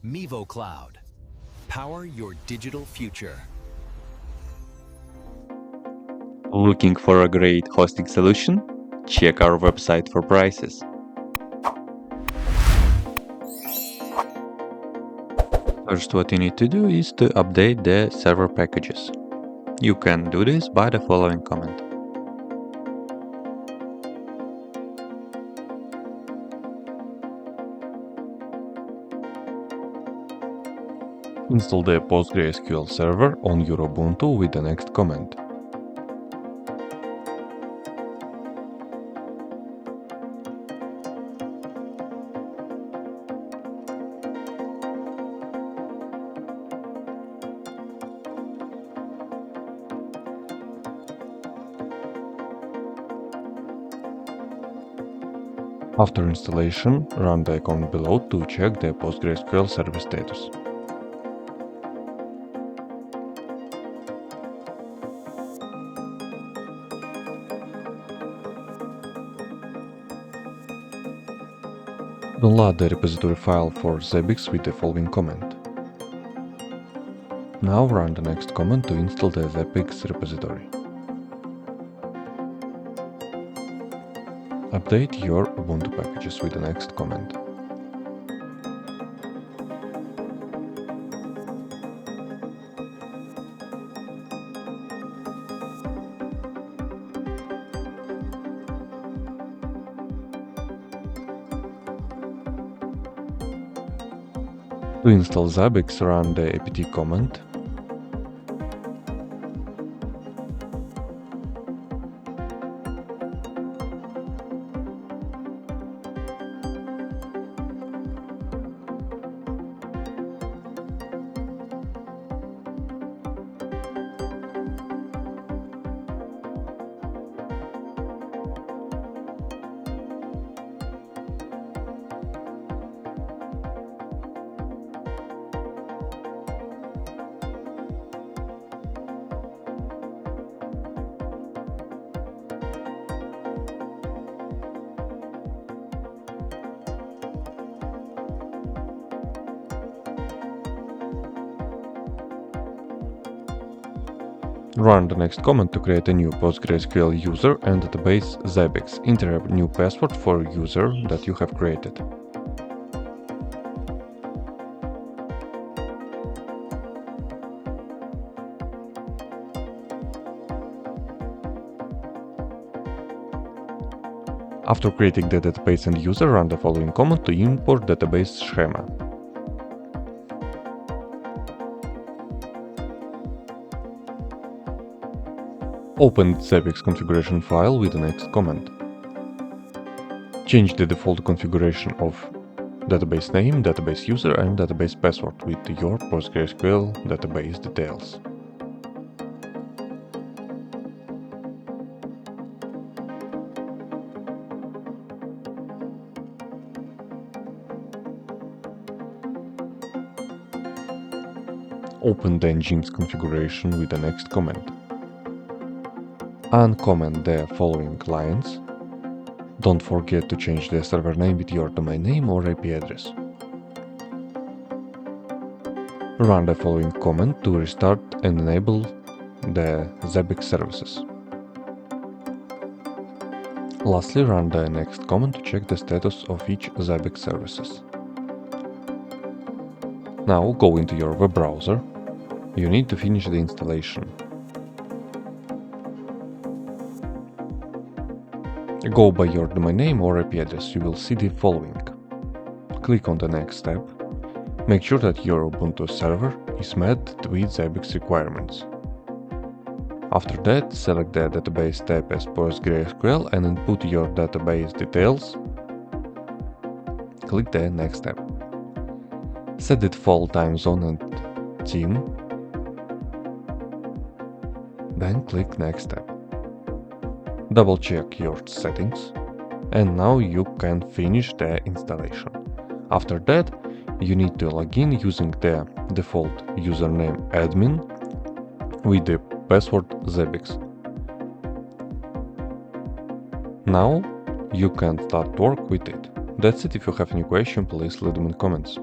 Mevo Cloud. Power your digital future. Looking for a great hosting solution? Check our website for prices. First, what you need to do is to update the server packages. You can do this by the following command. Install the PostgreSQL server on your Ubuntu with the next command. After installation, run the command below to check the PostgreSQL server status. Download the repository file for Zabbix with the following command. Now run the next command to install the Zabbix repository. Update your Ubuntu packages with the next command. To install Zabbix, run the apt command. Run the next command to create a new PostgreSQL user and database Zabbix. Enter a new password for user that you have created. After creating the database and user, run the following command to import database schema. Open Zabbix configuration file with the next command. Change the default configuration of database name, database user and database password with your PostgreSQL database details. Open the Nginx configuration with the next command. Uncomment the following lines. Don't forget to change the server name with your domain name or IP address. Run the following command to restart and enable the Zabbix services. Lastly, run the next command to check the status of each Zabbix services. Now go into your web browser. You need to finish the installation. Go by your domain name or IP address. You will see the following. Click on the next step. Make sure that your Ubuntu server is met with Zabbix requirements. After that, select the database tab as PostgreSQL and input your database details. Click the next step. Set the default time zone and theme. Then click next step. Double check your settings, and now you can finish the installation. After that, you need to log in using the default username admin with the password Zabbix. Now you can start work with it. That's it. If you have any question, please leave them in comments.